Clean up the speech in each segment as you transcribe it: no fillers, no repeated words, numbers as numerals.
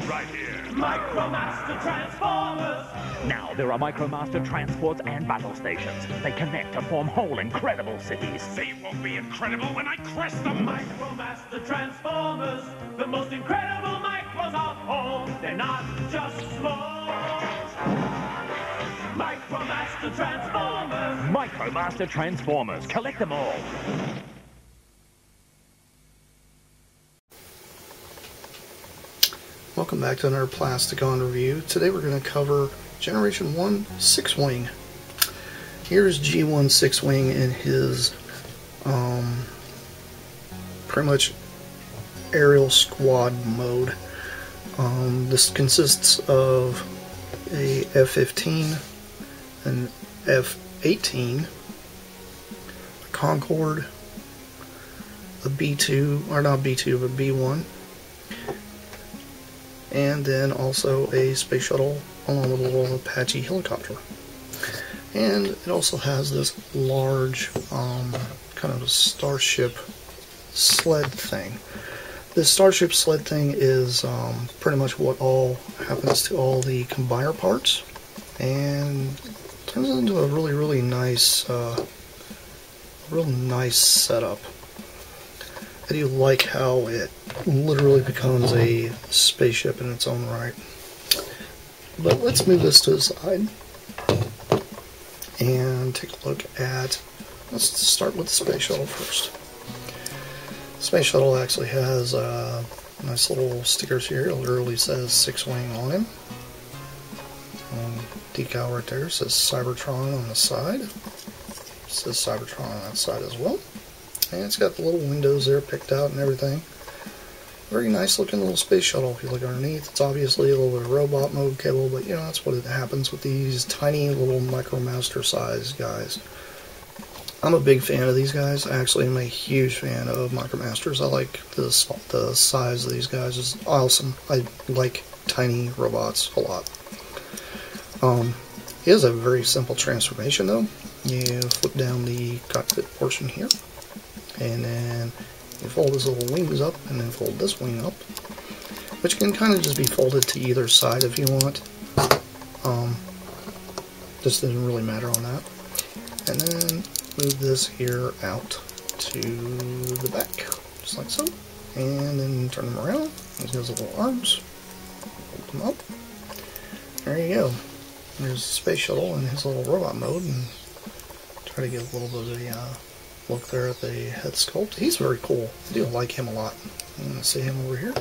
Right here. Micromaster Transformers! Now there are Micromaster transports and battle stations. They connect to form whole incredible cities. They won't be incredible when I crush them! Micromaster Transformers! The most incredible micros of all! They're not just small! Micromaster Transformers! Micromaster Transformers! Collect them all! Welcome back to another Plasticon review. Today we're going to cover Generation 1 Sixwing. Here's G1 Sixwing in his pretty much aerial squad mode. This consists of a F-15, an F-18, a Concorde, a B-2, or not B-2, but B-1, and then also a space shuttle along with a little Apache helicopter. And it also has this large kind of starship sled thing. This starship sled thing is pretty much what all happens to all the combiner parts, and turns into a really nice setup. I do like how it literally becomes a spaceship in its own right. But let's move this to the side and take a look at, let's start with the space shuttle first. The space shuttle actually has nice little stickers here. It literally says Sixwing on him. Decal right there says Cybertron on the side. It says Cybertron on that side as well. And it's got the little windows there picked out and everything. Very nice looking little space shuttle. If you look underneath, it's obviously a little bit of robot mode cable, but you know, that's what it happens with these tiny little Micromaster size guys. I'm a big fan of these guys. I actually am a huge fan of Micromasters. I like the size of these guys. It's awesome. I like tiny robots a lot. It is a very simple transformation though. You flip down the cockpit portion here, and then you fold his little wings up, and then fold this wing up, which can kind of just be folded to either side if you want. Just doesn't really matter on that. And then move this here out to the back, just like so. And then turn them around. There's those little arms. Fold them up. There you go. There's the space shuttle in his little robot mode, and try to get a little bit of a look there at the head sculpt. He's very cool. I do like him a lot. I'm going to see him over here.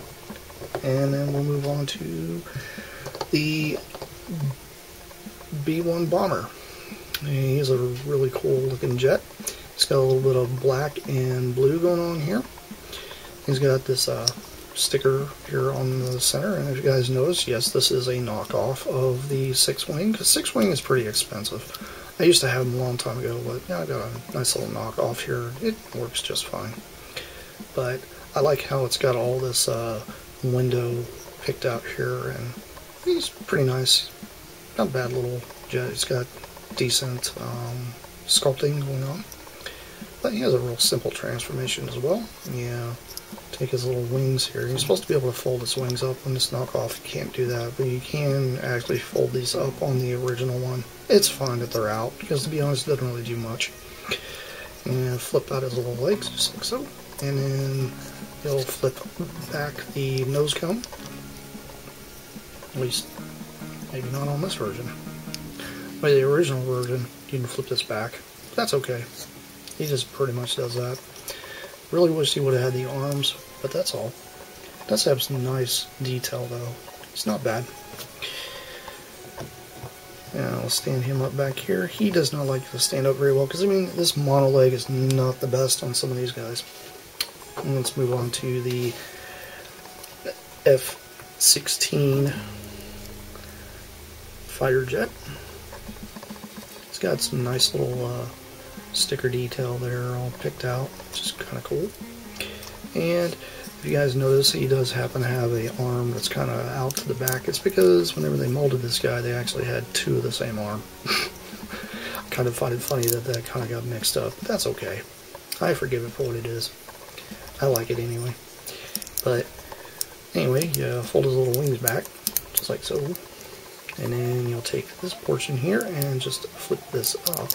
And then we'll move on to the B-1 bomber. He's a really cool looking jet. He's got a little bit of black and blue going on here. He's got this sticker here on the center, and if you guys notice, yes, this is a knockoff of the Sixwing, because Sixwing is pretty expensive. I used to have them a long time ago, but yeah, I got a nice little knockoff here. It works just fine. But I like how it's got all this window picked out here, and he's pretty nice. Not a bad little jet. It's got decent sculpting going on. But he has a real simple transformation as well. Yeah. Take his little wings here. You're supposed to be able to fold his wings up on this knockoff. You can't do that, but you can actually fold these up on the original one. It's fine that they're out, because to be honest, it doesn't really do much. And flip out his little legs, just like so. And then you'll flip back the nose cone. At least, maybe not on this version. By the original version, you can flip this back. That's okay. He just pretty much does that. Really wish he would have had the arms, but that's all. It does have some nice detail though. It's not bad. And I'll stand him up back here. He does not like to stand up very well because, I mean, this mono leg is not the best on some of these guys. And let's move on to the F-16 fighter jet. It's got some nice little sticker detail there all picked out, which is kind of cool. And if you guys notice, he does happen to have an arm that's kind of out to the back. It's because whenever they molded this guy, they actually had two of the same arm. I kind of find it funny that that kind of got mixed up, but that's okay. I forgive it for what it is. I like it anyway. But anyway, you fold his little wings back, just like so. And then you'll take this portion here and just flip this up.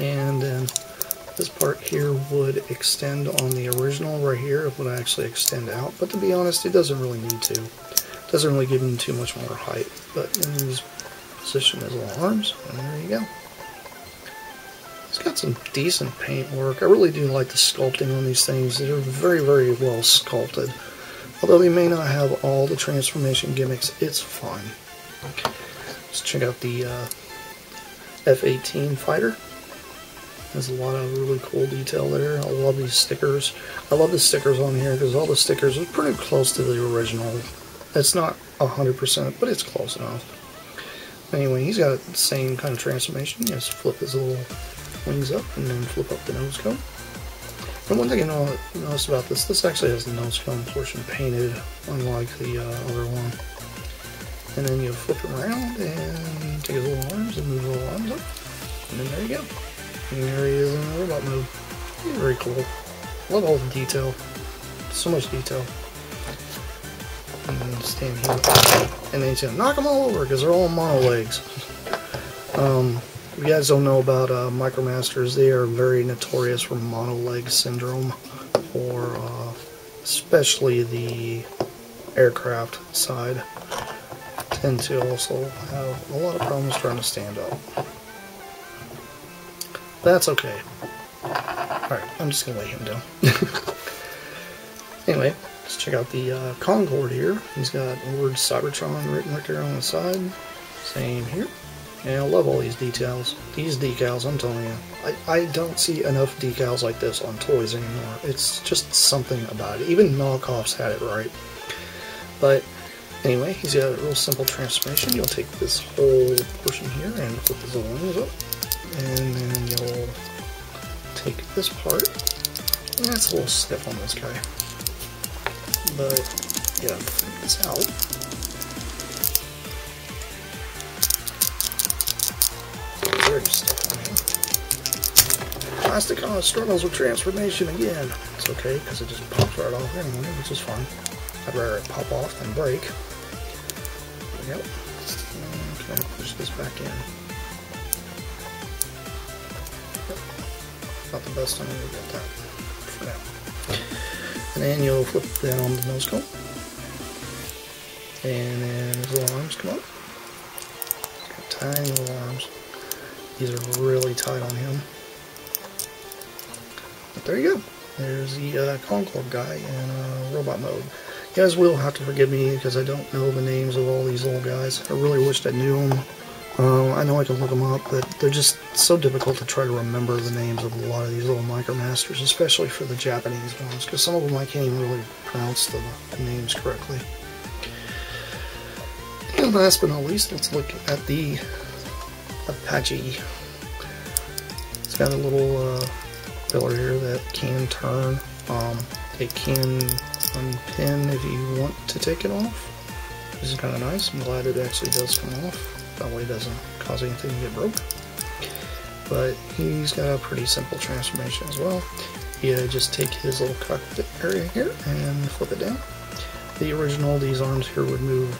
And then this part here would extend on the original right here. It would actually extend out, but to be honest, it doesn't really need to. It doesn't really give him too much more height. But then you just position his little arms, and there you go. It's got some decent paint work. I really do like the sculpting on these things. They're very, very well sculpted. Although they may not have all the transformation gimmicks, it's fine. Let's check out the F-18 fighter. There's a lot of really cool detail there. I love these stickers. I love the stickers on here because all the stickers are pretty close to the original. It's not 100%, but it's close enough. Anyway, he's got the same kind of transformation. You just flip his little wings up and then flip up the nose cone. And one thing I noticed about this actually has the nose cone portion painted, unlike the other one. And then you flip it around and take his little arms and move his little arms up. And then there you go. And there he is in robot mode. Very cool. Love all the detail. So much detail. And then stand here. And then he's going to knock them all over because they're all mono legs. If you guys don't know about Micromasters, they are very notorious for mono leg syndrome. Or especially the aircraft side. Tend to also have a lot of problems trying to stand up. That's okay. Alright, I'm just going to lay him down. Anyway, let's check out the Concorde here. He's got the word Cybertron written right there on the side. Same here. And I love all these details. These decals, I'm telling you. I don't see enough decals like this on toys anymore. It's just something about it. Even knockoffs had it right. But anyway, he's got a real simple transformation. You'll take this whole portion here and flip his little wings up. And then you'll take this part. And that's a little stiff on this guy. But, yeah, flip this out. Very stiff on him. Plasticon struggles with transformation again. It's okay, because it just pops right off anyway, which is fine. I'd rather it pop off than break. There we go. Okay, push this back in. Not the best time to get that for now. And then you'll flip that on the nose cone. And then his little arms come up. Got tiny little arms. These are really tight on him. But there you go. There's the Concorde guy in robot mode. You guys will have to forgive me because I don't know the names of all these little guys. I really wished I knew them. I know I can look them up, but they're just so difficult to try to remember the names of a lot of these little Micromasters, especially for the Japanese ones, because some of them I can't even really pronounce the names correctly. And last but not least, let's look at the Apache. It's got a little pillar here that can turn. It can unpin if you want to take it off. This is kind of nice. I'm glad it actually does come off. That way it doesn't cause anything to get broke. But he's got a pretty simple transformation as well. You just take his little cockpit area here and flip it down. The original, these arms here would move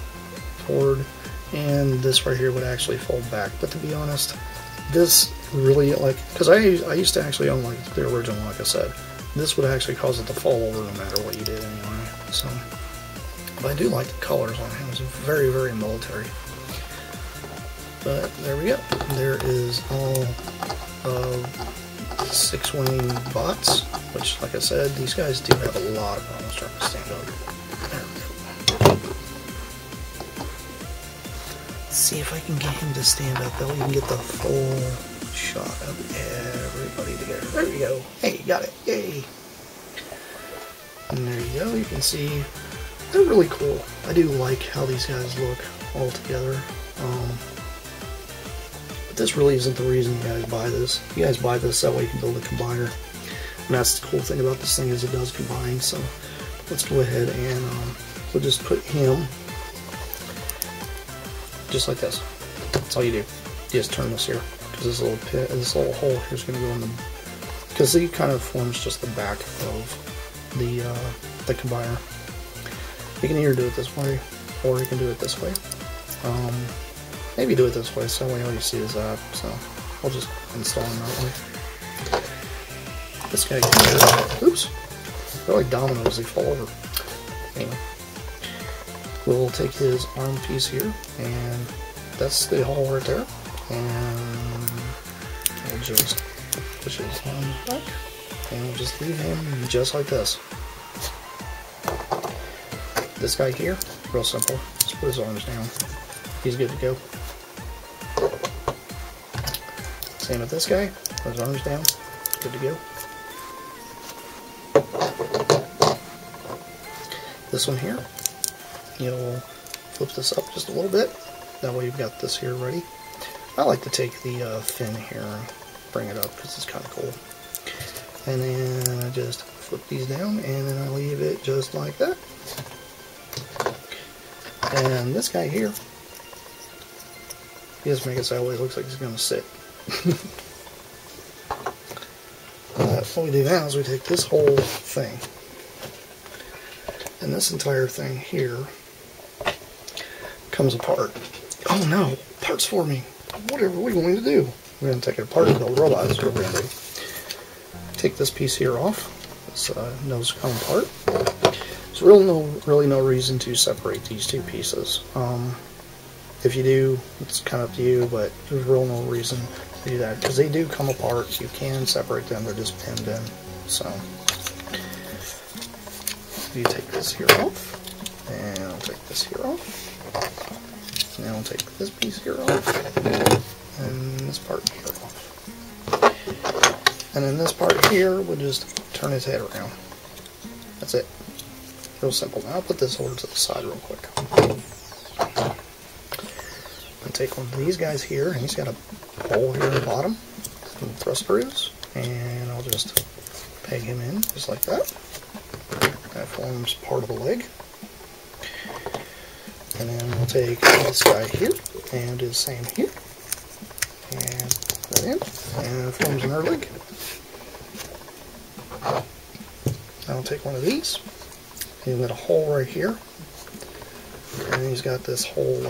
forward, and this right here would actually fold back. But to be honest, this really, like, because I used to actually own like the original, like I said, this would actually cause it to fall over no matter what you did anyway. So, but I do like the colors on him. It's very, very military. But there we go. There is all of Sixwing bots, which, like I said, these guys do have a lot of problems trying to stand up. There we go. see if I can get him to stand up. That way you can get the full shot of everybody together. There you go. Hey, got it. Yay. And there you go. You can see they're really cool. I do like how these guys look all together. But this really isn't the reason you guys buy this. You guys buy this, that way you can build a combiner. And that's the cool thing about this thing, is it does combine. So let's go ahead and we'll just put him just like this. That's all you do. You just turn this here, because this little pit, this little hole here is going to go in the, because he kind of forms just the back of the combiner. You can either do it this way, or you can do it this way. Maybe do it this way, so all you see is that. So I'll just install him that way. This guy here, oops, they're like dominoes, they fall over. Anyway, we'll take his arm piece here, and that's the hole right there. And we'll just push his arm back, and we'll just leave him just like this. This guy here, real simple. Just put his arms down. He's good to go. Same with this guy. Put his arms down. Good to go. This one here, you'll flip this up just a little bit. That way you've got this here ready. I like to take the fin here and bring it up because it's kind of cool. And then I just flip these down, and then I leave it just like that. And this guy here, he just makes it so it looks like he's going to sit. What we do now is we take this whole thing, and this entire thing here comes apart. Oh no, parts for me. What are we going to do? We're going to take it apart and build robots. That's what we're going to do. Take this piece here off. This nose come apart. There's really no reason to separate these two pieces. If you do, it's kind of up to you, but there's really no reason to do that, because they do come apart. You can separate them, they're just pinned in. So you take this here off, and I'll take this here off, and then I'll take this piece here off, and this part here off. And then this part here, we'll just turn his head around. That's it. Real simple. Now I'll put this over to the side real quick. I'll take one of these guys here, and he's got a hole here in the bottom, some thrust screws, and I'll just peg him in just like that. That forms part of the leg. And then we'll take this guy here and do the same here, and put that in, and it forms another leg. Now I'll take one of these. He's got a hole right here, and he's got this whole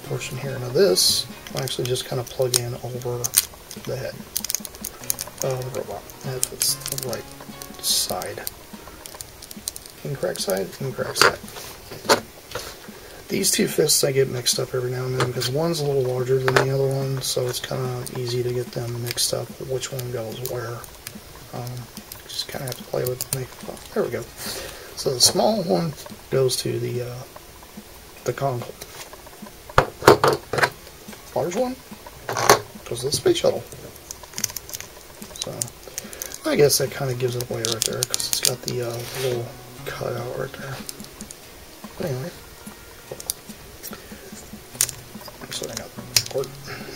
portion here. Now this will actually just kind of plug in over the head of the robot. If it's the right side. Incorrect side, incorrect side. These two fists I get mixed up every now and then, because one's a little larger than the other one, so it's kind of easy to get them mixed up, which one goes where. Just kind of have to play with it. There we go. So the small one goes to the console. Large one goes to the space shuttle. So I guess that kind of gives it away right there, because it's got the little cutout right there. But anyway, so I got the cord.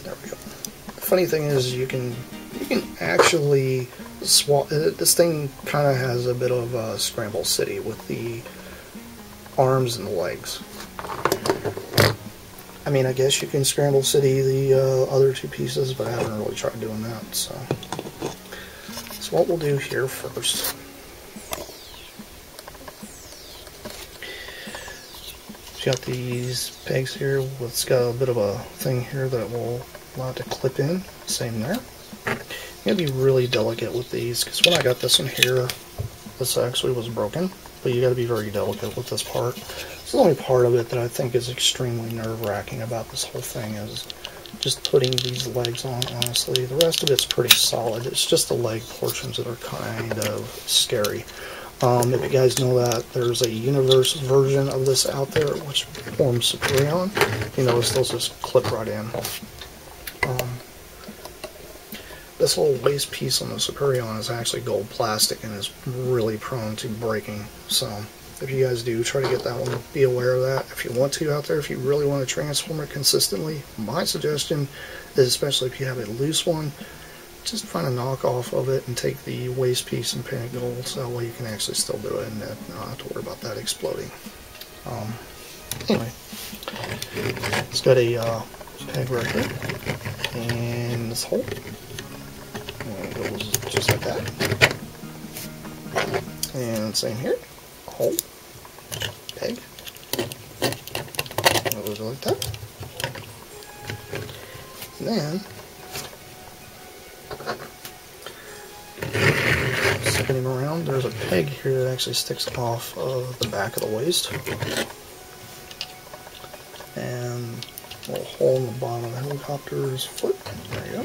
There we go. The funny thing is, you can actually swap. This thing kind of has a bit of a scramble city with the arms and the legs. I mean, I guess you can scramble city the other two pieces, but I haven't really tried doing that. So what we'll do here first, we've got these pegs here. It's got a bit of a thing here that will allow it to clip in. Same there. You gotta be really delicate with these, because when I got this one here, this actually was broken, but you gotta be very delicate with this part. It's the only part of it that I think is extremely nerve-wracking about this whole thing, is just putting these legs on, honestly. The rest of it's pretty solid. It's just the leg portions that are kind of scary. If you guys know that there's a universe version of this out there which forms Superion, you notice those just clip right in. This little waist piece on the Superion is actually gold plastic and is really prone to breaking. So if you guys do try to get that one, be aware of that. If you want to out there, if you really want to transform it consistently, my suggestion is, especially if you have a loose one, just find a knockoff of it and take the waist piece and paint it gold, so that way you can actually still do it and not have to worry about that exploding. Anyway, it's got a peg right here, and this hole, and it goes just like that. And same here, hole, peg, it goes like that. And then spin him around, there's a peg here that actually sticks off of the back of the waist. And a little hole in the bottom of the helicopter's foot. There you go.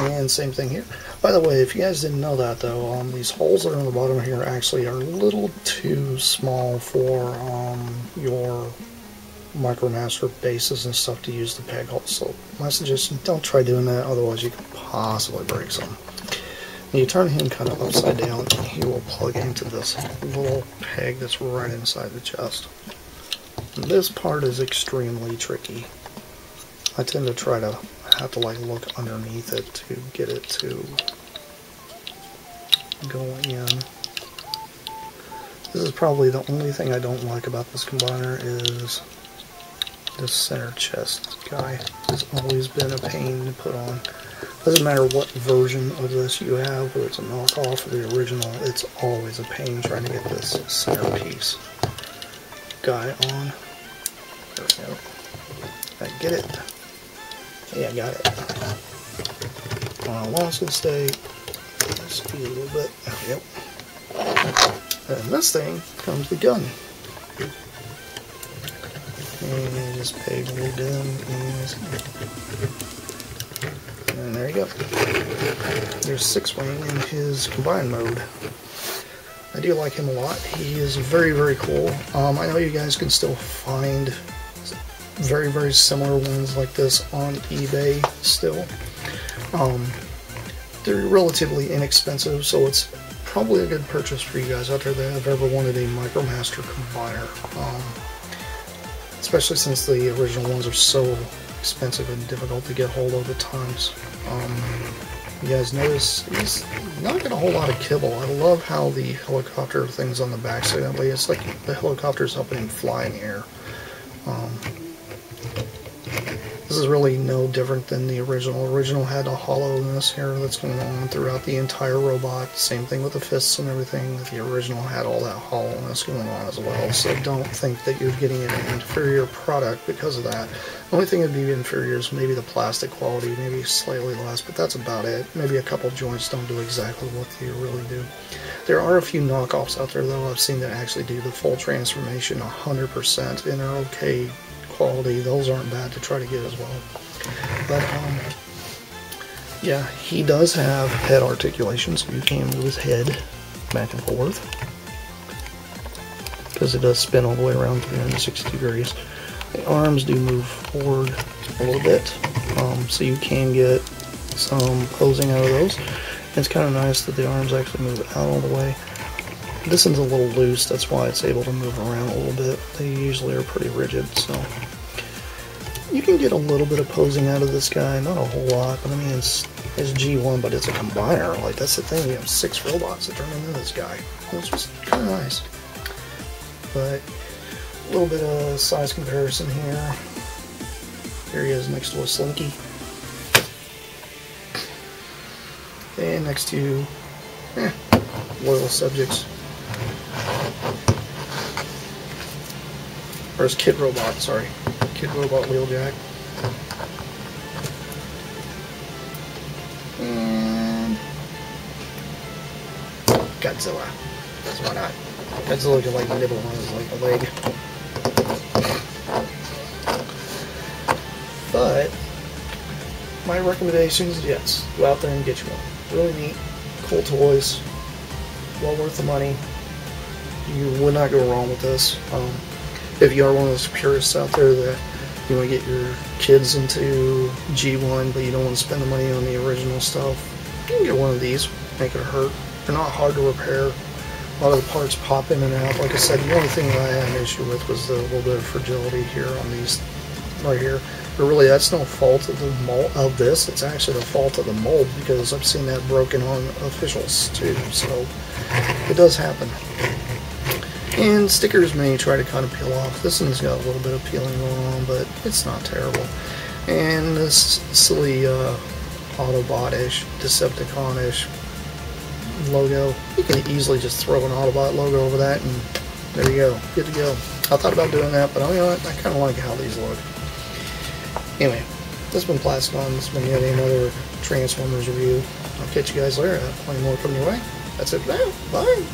And same thing here. By the way, if you guys didn't know that though, these holes that are on the bottom here actually are a little too small for your Micromaster bases and stuff to use the peg holes. So my suggestion, don't try doing that, otherwise you could possibly break some. When you turn him kind of upside down, he will plug into this little peg that's right inside the chest. And this part is extremely tricky. I tend to try to have to like look underneath it to get it to go in. This is probably the only thing I don't like about this combiner is this center chest guy. Has always been a pain to put on. Doesn't matter what version of this you have, whether it's a knockoff or the original, it's always a pain trying to get this center piece guy on. There we go. Did I get it? Yeah, I got it. How long it's going to stay? Let's do a little bit. There we go. And this thing comes the gun. And just peg a little down, and there you go. There's Sixwing in his combined mode. I do like him a lot. He is very, very cool. I know you guys can still find very, very similar ones like this on eBay still. They're relatively inexpensive, so it's probably a good purchase for you guys out there that have ever wanted a Micromaster combiner. Especially since the original ones are so expensive and difficult to get hold of at times. You guys notice he's not got a whole lot of kibble. I love how the helicopter thing's on the back, so that way it's like the helicopter's helping him fly in the air. This is really no different than the original. Original had a hollowness here that's going on throughout the entire robot. Same thing with the fists and everything. The original had all that hollowness going on as well. So don't think that you're getting an inferior product because of that. The only thing that'd be inferior is maybe the plastic quality, maybe slightly less, but that's about it. Maybe a couple joints don't do exactly what they really do. There are a few knockoffs out there though I've seen that actually do the full transformation 100% and are okay quality. Those aren't bad to try to get as well. But yeah, he does have head articulation, so you can move his head back and forth because it does spin all the way around 360 degrees. The arms do move forward a little bit, so you can get some posing out of those. And it's kind of nice that the arms actually move out all the way. This one's a little loose, that's why it's able to move around a little bit. They usually are pretty rigid, so you can get a little bit of posing out of this guy, not a whole lot, but I mean it's G1, but it's a combiner. Like, that's the thing, you have 6 robots that turn into this guy. It's just kind of nice. But a little bit of size comparison here. Here he is next to a Slinky. And next to loyal subjects. Or his Kid Robot, sorry. Kid Robot Wheeljack. And Godzilla. That's why not. Godzilla can like nibble on his like a leg. But my recommendation is yes, go out there and get you one. Really neat, Cool toys. Well worth the money. You would not go wrong with this. If you are one of those purists out there that you want to get your kids into G1 but you don't want to spend the money on the original stuff, you can get one of these. Make it hurt. They're not hard to repair. A lot of the parts pop in and out. Like I said, the only thing that I had an issue with was the little bit of fragility here on these right here. But really, that's no fault of the mold of this. It's actually the fault of the mold, because I've seen that broken on officials too. So it does happen. And stickers may try to kind of peel off. This one's got a little bit of peeling going on, but it's not terrible. And this silly Autobot-ish, Decepticon-ish logo, you can easily just throw an Autobot logo over that, and there you go, good to go. I thought about doing that, but you know what, I kind of like how these look. Anyway, this has been Plasticon. This has been yet another Transformers review. I'll catch you guys later. I have plenty more coming your way. That's it for now. Bye.